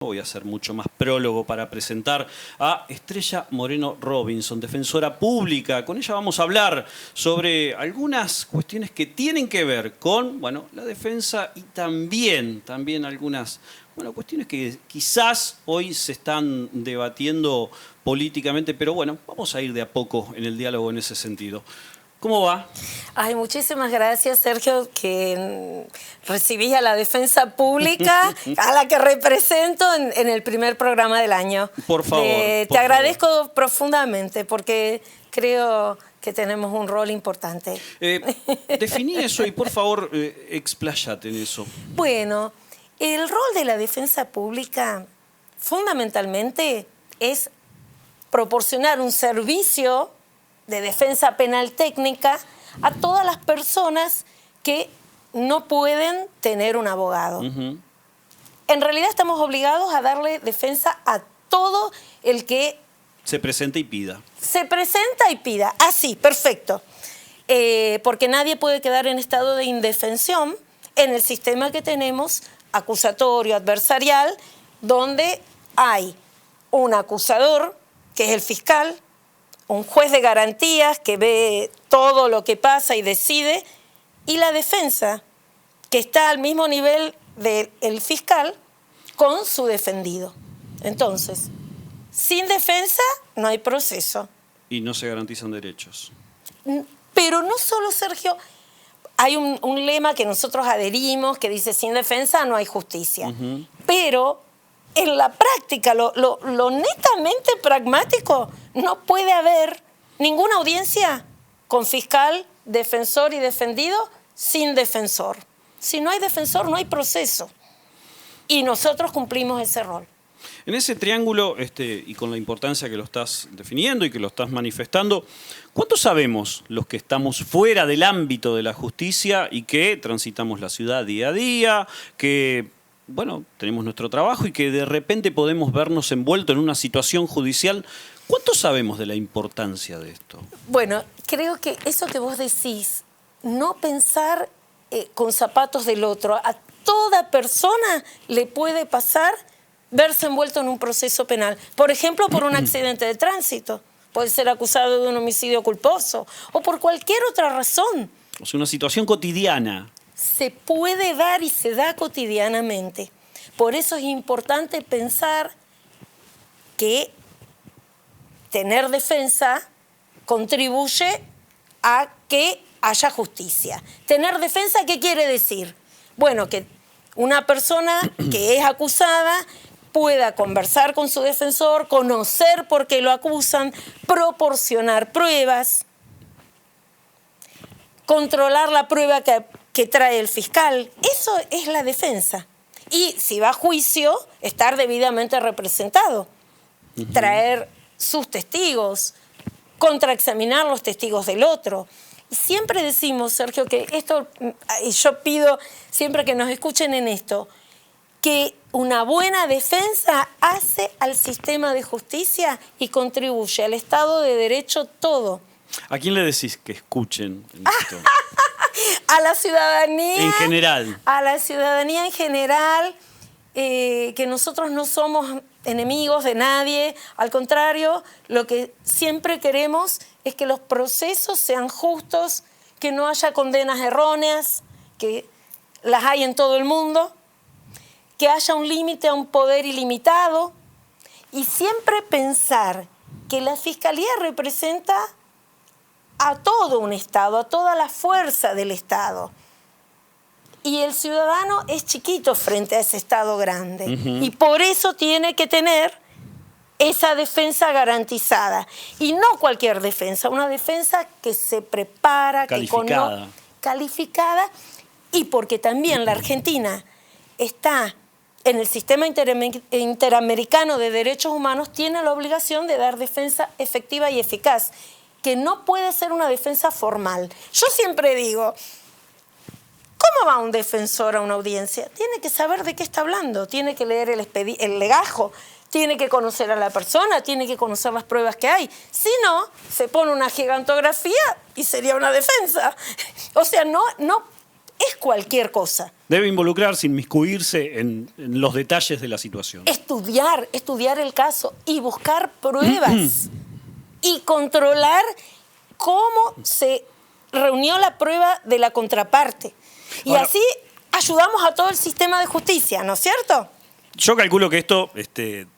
Voy a hacer mucho más prólogo para presentar a Estrella Moreno Robinson, defensora pública. Con ella vamos a hablar sobre algunas cuestiones que tienen que ver con, bueno, la defensa y también algunas, bueno, cuestiones que quizás hoy se están debatiendo políticamente, pero bueno, vamos a ir de a poco en el diálogo en ese sentido. ¿Cómo va? Ay, muchísimas gracias, Sergio, que recibí a la defensa pública, a la que represento en el primer programa del año. Por favor. Te agradezco profundamente porque creo que tenemos un rol importante. Definí eso y por favor expláyate en eso. Bueno, el rol de la defensa pública fundamentalmente es proporcionar un servicio de defensa penal técnica a todas las personas que no pueden tener un abogado. En realidad estamos obligados a darle defensa a todo el que se presenta y pida. Se presenta y pida. Ah, sí, perfecto. Porque nadie puede quedar en estado de indefensión en el sistema que tenemos, acusatorio, adversarial, donde hay un acusador, que es el fiscal, un juez de garantías que ve todo lo que pasa y decide, y la defensa, que está al mismo nivel del fiscal con su defendido. Entonces, sin defensa no hay proceso. Y no se garantizan derechos. Pero no solo, Sergio, hay un lema que nosotros adherimos que dice sin defensa no hay justicia. Pero en la práctica, lo netamente pragmático, no puede haber ninguna audiencia con fiscal, defensor y defendido sin defensor. Si no hay defensor, no hay proceso. Y nosotros cumplimos ese rol. En ese triángulo, y con la importancia que lo estás definiendo y que lo estás manifestando, ¿cuánto sabemos los que estamos fuera del ámbito de la justicia y que transitamos la ciudad día a día, que bueno, tenemos nuestro trabajo y que de repente podemos vernos envueltos en una situación judicial? ¿Cuánto sabemos de la importancia de esto? Bueno, creo que eso que vos decís, no pensar con zapatos del otro. A toda persona le puede pasar verse envuelto en un proceso penal. Por ejemplo, por un accidente de tránsito. Puede ser acusado de un homicidio culposo o por cualquier otra razón. O sea, una situación cotidiana. Se puede dar y se da cotidianamente. Por eso es importante pensar que tener defensa contribuye a que haya justicia. Tener defensa, ¿qué quiere decir? Bueno, que una persona que es acusada pueda conversar con su defensor, conocer por qué lo acusan, proporcionar pruebas, controlar la prueba que trae el fiscal. Eso es la defensa. Y si va a juicio, estar debidamente representado. Traer sus testigos, contraexaminar los testigos del otro. Y siempre decimos, Sergio, que esto, y yo pido siempre que nos escuchen en esto, que una buena defensa hace al sistema de justicia y contribuye al Estado de Derecho todo. ¿A quién le decís que escuchen esto? A la ciudadanía. En general. A la ciudadanía en general, que nosotros no somos enemigos de nadie. Al contrario, lo que siempre queremos es que los procesos sean justos, que no haya condenas erróneas, que las hay en todo el mundo, que haya un límite a un poder ilimitado y siempre pensar que la Fiscalía representa a todo un Estado, a toda la fuerza del Estado. Y el ciudadano es chiquito frente a ese Estado grande. Y por eso tiene que tener esa defensa garantizada. Y no cualquier defensa, una defensa que se prepara, calificada. Calificada, y porque también la Argentina está en el sistema interamericano de derechos humanos, tiene la obligación de dar defensa efectiva y eficaz, que no puede ser una defensa formal. Yo siempre digo, ¿cómo va un defensor a una audiencia? Tiene que saber de qué está hablando, tiene que leer el legajo, tiene que conocer a la persona, tiene que conocer las pruebas que hay. Si no, se pone una gigantografía y sería una defensa. O sea, no es cualquier cosa. Debe involucrarse, inmiscuirse en los detalles de la situación. Estudiar el caso y buscar pruebas y controlar cómo se reunió la prueba de la contraparte. Y Ahora, así ayudamos a todo el sistema de justicia, ¿no es cierto? yo calculo que esto,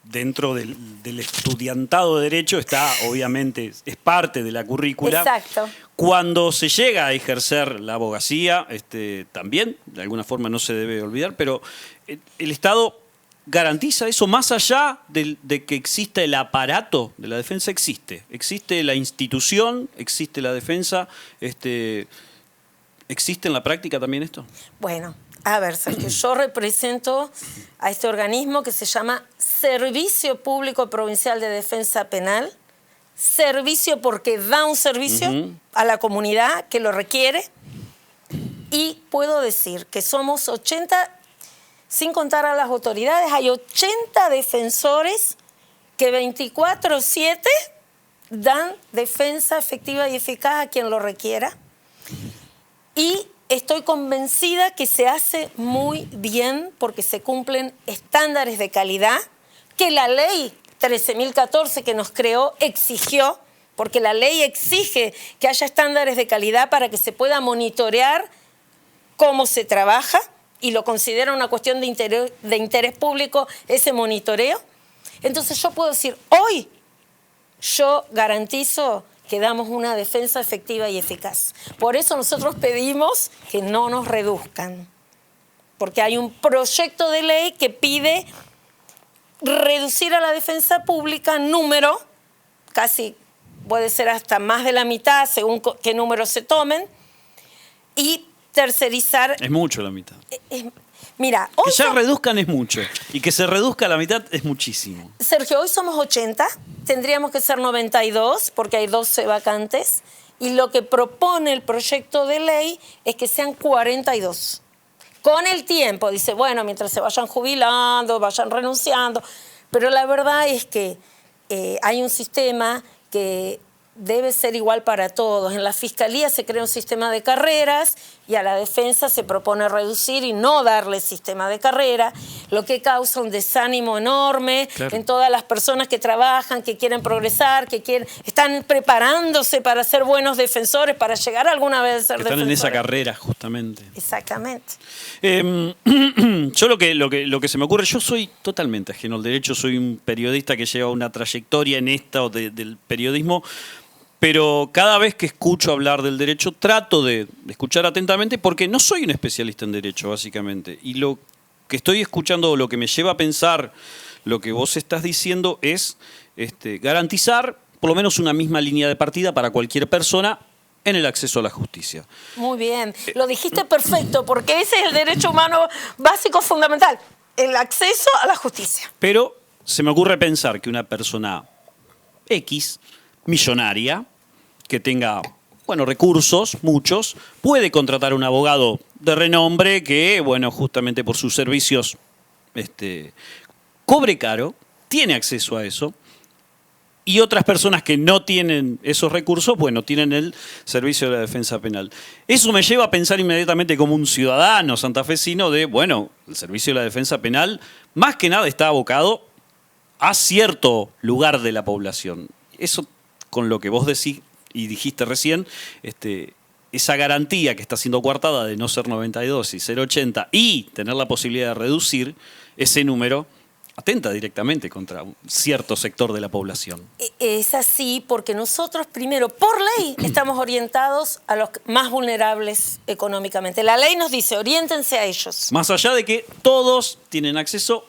dentro del estudiantado de Derecho, está, obviamente, es parte de la currícula. Exacto. Cuando se llega a ejercer la abogacía, también, de alguna forma no se debe olvidar, pero el Estado garantiza eso más allá de que exista el aparato de la defensa, existe. Existe la institución, existe la defensa, ¿existe en la práctica también esto? Bueno, a ver, Sergio, yo represento a este organismo que se llama Servicio Público Provincial de Defensa Penal. Servicio porque da un servicio a la comunidad que lo requiere. Y puedo decir que somos 80, sin contar a las autoridades, hay 80 defensores que 24/7 dan defensa efectiva y eficaz a quien lo requiera. Y estoy convencida que se hace muy bien porque se cumplen estándares de calidad que la ley 13.014 que nos creó exigió, porque la ley exige que haya estándares de calidad para que se pueda monitorear cómo se trabaja y lo considera una cuestión de interés público ese monitoreo. Entonces yo puedo decir, hoy yo garantizo que damos una defensa efectiva y eficaz. Por eso nosotros pedimos que no nos reduzcan, porque hay un proyecto de ley que pide reducir a la defensa pública número, casi puede ser hasta más de la mitad, según qué números se tomen, y tercerizar. Es mucho la mitad. Mira, Que hoy ya reduzcan es mucho, y que se reduzca a la mitad es muchísimo. Sergio, hoy somos 80, tendríamos que ser 92 porque hay 12 vacantes y lo que propone el proyecto de ley es que sean 42. Con el tiempo, dice, bueno, mientras se vayan jubilando, vayan renunciando, pero la verdad es que hay un sistema que debe ser igual para todos. En la Fiscalía se crea un sistema de carreras y a la defensa se propone reducir y no darle sistema de carrera, lo que causa un desánimo enorme en todas las personas que trabajan, que quieren progresar, están preparándose para ser buenos defensores, para llegar alguna vez a ser defensores. Están en esa carrera, justamente. Exactamente. Yo lo que se me ocurre, yo soy totalmente ajeno al derecho, soy un periodista que lleva una trayectoria en esta del periodismo, pero cada vez que escucho hablar del derecho trato de escuchar atentamente porque no soy un especialista en derecho, básicamente. Y lo que estoy escuchando, lo que me lleva a pensar lo que vos estás diciendo es garantizar por lo menos una misma línea de partida para cualquier persona en el acceso a la justicia. Muy bien, lo dijiste perfecto, porque ese es el derecho humano básico fundamental, el acceso a la justicia. Pero se me ocurre pensar que una persona X, millonaria, que tenga recursos, muchos, puede contratar a un abogado de renombre que, justamente por sus servicios, cobre caro, tiene acceso a eso, y otras personas que no tienen esos recursos, tienen el servicio de la defensa penal. Eso me lleva a pensar inmediatamente como un ciudadano santafesino de, el servicio de la defensa penal más que nada está abocado a cierto lugar de la población. Eso con lo que vos decís y dijiste recién, esa garantía que está siendo coartada de no ser 92 y ser 80 y tener la posibilidad de reducir ese número, atenta directamente contra un cierto sector de la población. Es así porque nosotros primero, por ley, estamos orientados a los más vulnerables económicamente. La ley nos dice, oriéntense a ellos. Más allá de que todos tienen acceso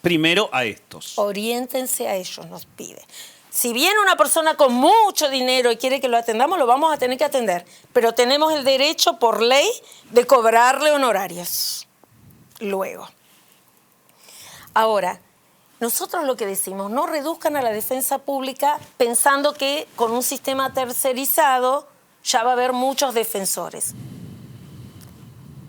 primero a estos. Oriéntense a ellos, nos pide. Si viene una persona con mucho dinero y quiere que lo atendamos, lo vamos a tener que atender. Pero tenemos el derecho por ley de cobrarle honorarios. Luego. Ahora, nosotros lo que decimos, no reduzcan a la defensa pública pensando que con un sistema tercerizado ya va a haber muchos defensores.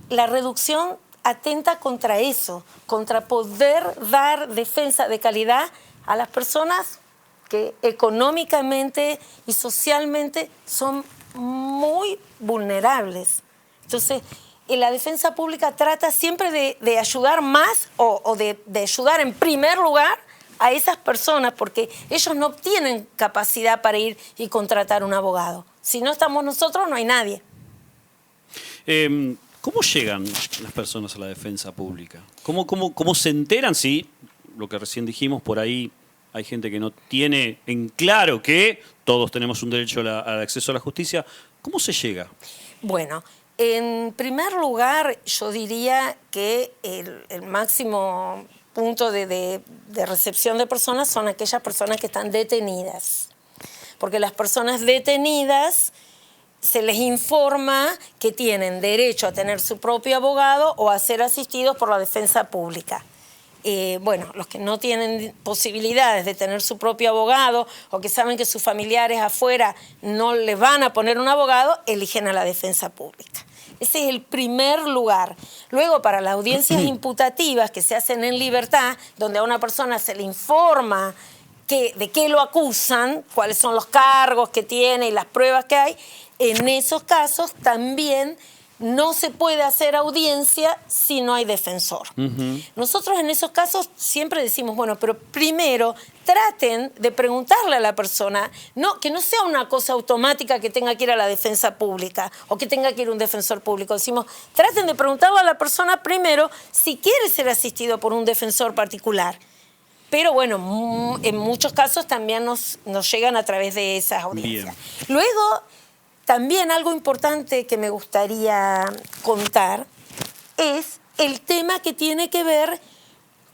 La reducción atenta contra eso, contra poder dar defensa de calidad a las personas que económicamente y socialmente son muy vulnerables. Entonces, la defensa pública trata siempre de ayudar más o de ayudar en primer lugar a esas personas, porque ellos no tienen capacidad para ir y contratar un abogado. Si no estamos nosotros, no hay nadie. ¿Cómo llegan las personas a la defensa pública? ¿Cómo se enteran? Sí, lo que recién dijimos, por ahí hay gente que no tiene en claro que todos tenemos un derecho al acceso a la justicia. ¿Cómo se llega? Bueno, en primer lugar, yo diría que el máximo punto de recepción de personas son aquellas personas que están detenidas. Porque las personas detenidas se les informa que tienen derecho a tener su propio abogado o a ser asistidos por la defensa pública. Bueno, los que no tienen posibilidades de tener su propio abogado o que saben que sus familiares afuera no les van a poner un abogado, eligen a la defensa pública. Ese es el primer lugar. Luego, para las audiencias imputativas que se hacen en libertad, donde a una persona se le informa de qué lo acusan, cuáles son los cargos que tiene y las pruebas que hay, en esos casos también no se puede hacer audiencia si no hay defensor. Nosotros en esos casos siempre decimos, bueno, pero primero traten de preguntarle a la persona, que no sea una cosa automática que tenga que ir a la defensa pública o que tenga que ir un defensor público. Decimos, traten de preguntarle a la persona primero si quiere ser asistido por un defensor particular. Pero bueno, en muchos casos también nos llegan a través de esas audiencias. Bien. Luego, también algo importante que me gustaría contar es el tema que tiene que ver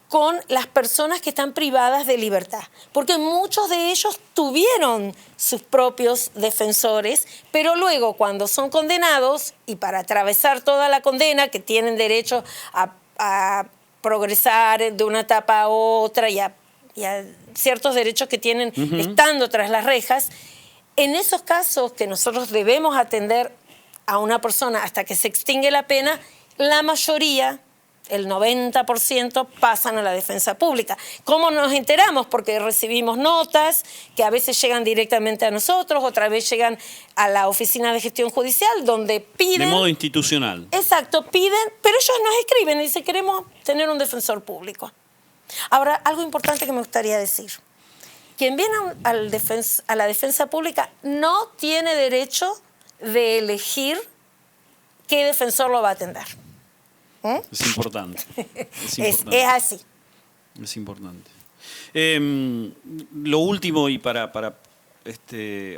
con las personas que están privadas de libertad. Porque muchos de ellos tuvieron sus propios defensores, pero luego cuando son condenados y para atravesar toda la condena, que tienen derecho a progresar de una etapa a otra y a ciertos derechos que tienen estando tras las rejas, en esos casos que nosotros debemos atender a una persona hasta que se extingue la pena, la mayoría, el 90%, pasan a la defensa pública. ¿Cómo nos enteramos? Porque recibimos notas que a veces llegan directamente a nosotros, otra vez llegan a la Oficina de Gestión Judicial, donde piden... De modo institucional. Exacto, piden, pero ellos nos escriben y dicen, queremos tener un defensor público. Ahora, algo importante que me gustaría decir. Quien viene a la defensa pública no tiene derecho de elegir qué defensor lo va a atender. Es importante. Es así. Es importante. Lo último, y para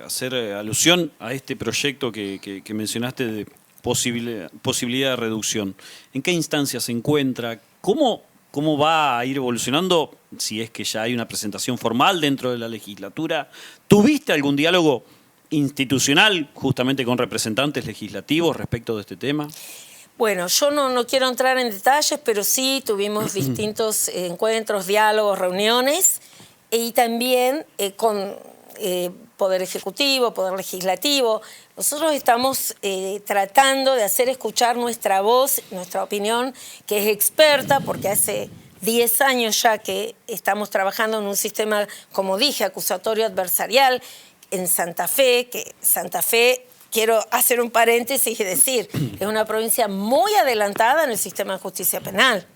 hacer alusión a este proyecto que mencionaste de posibilidad de reducción, ¿en qué instancia se encuentra? ¿Cómo va a ir evolucionando? Si es que ya hay una presentación formal dentro de la legislatura. ¿Tuviste algún diálogo institucional justamente con representantes legislativos respecto de este tema? Bueno, yo no quiero entrar en detalles, pero sí tuvimos distintos encuentros, diálogos, reuniones, y también con Poder Ejecutivo, Poder Legislativo. Nosotros estamos tratando de hacer escuchar nuestra voz, nuestra opinión, que es experta, porque hace 10 años ya que estamos trabajando en un sistema, como dije, acusatorio adversarial en Santa Fe, que Santa Fe, quiero hacer un paréntesis y decir, es una provincia muy adelantada en el sistema de justicia penal.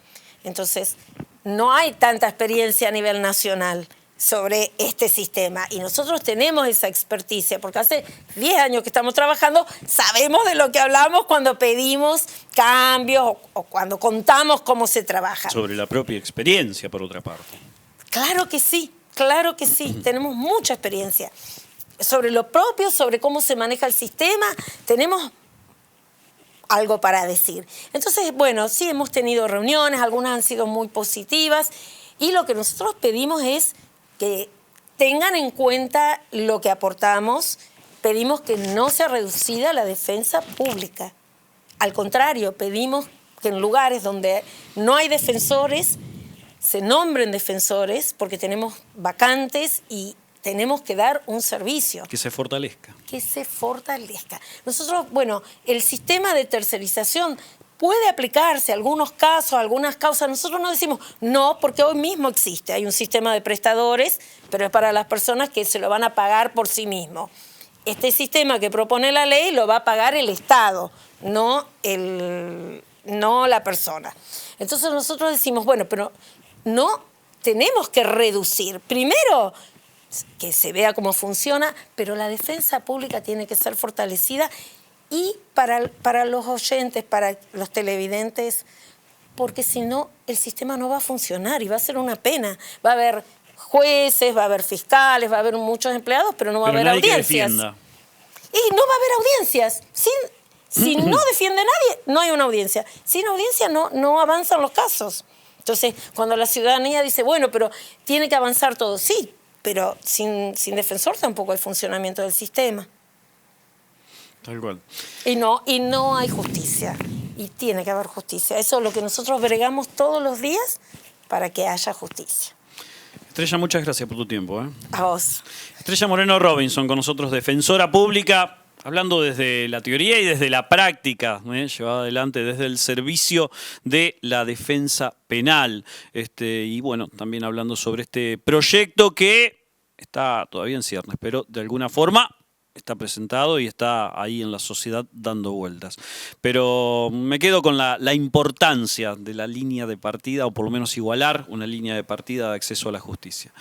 Entonces, no hay tanta experiencia a nivel nacional sobre este sistema. Y nosotros tenemos esa experticia, porque hace 10 años que estamos trabajando, sabemos de lo que hablamos cuando pedimos cambios o cuando contamos cómo se trabaja. Sobre la propia experiencia, por otra parte. Claro que sí, tenemos mucha experiencia. Sobre lo propio, sobre cómo se maneja el sistema, tenemos algo para decir. Entonces, bueno, sí hemos tenido reuniones, algunas han sido muy positivas, y lo que nosotros pedimos es que tengan en cuenta lo que aportamos. Pedimos que no sea reducida la defensa pública. Al contrario, pedimos que en lugares donde no hay defensores, se nombren defensores, porque tenemos vacantes y tenemos que dar un servicio. Que se fortalezca. Que se fortalezca. Nosotros, bueno, el sistema de tercerización puede aplicarse a algunos casos, a algunas causas. Nosotros no decimos no, porque hoy mismo existe. Hay un sistema de prestadores, pero es para las personas que se lo van a pagar por sí mismos. este sistema que propone la ley lo va a pagar el Estado, no la persona. Entonces nosotros decimos, bueno, pero no tenemos que reducir. Primero, que se vea cómo funciona, pero la defensa pública tiene que ser fortalecida y para los oyentes, para los televidentes, porque si no, el sistema no va a funcionar y va a ser una pena. Va a haber jueces, va a haber fiscales, va a haber muchos empleados, pero no va a haber audiencias. Y no va a haber audiencias. Si no defiende nadie, no hay una audiencia. Sin audiencia no avanzan los casos. Entonces, cuando la ciudadanía dice, bueno, pero tiene que avanzar todo, sí, pero sin defensor tampoco hay funcionamiento del sistema. Tal cual. Y no hay justicia. Y tiene que haber justicia. Eso es lo que nosotros bregamos todos los días para que haya justicia. Estrella, muchas gracias por tu tiempo. A vos. Estrella Moreno Robinson con nosotros, defensora pública, hablando desde la teoría y desde la práctica, llevada adelante desde el servicio de la defensa penal. Y bueno, también hablando sobre este proyecto que está todavía en ciernes, pero de alguna forma está presentado y está ahí en la sociedad dando vueltas. Pero me quedo con la importancia de la línea de partida, o por lo menos igualar una línea de partida de acceso a la justicia.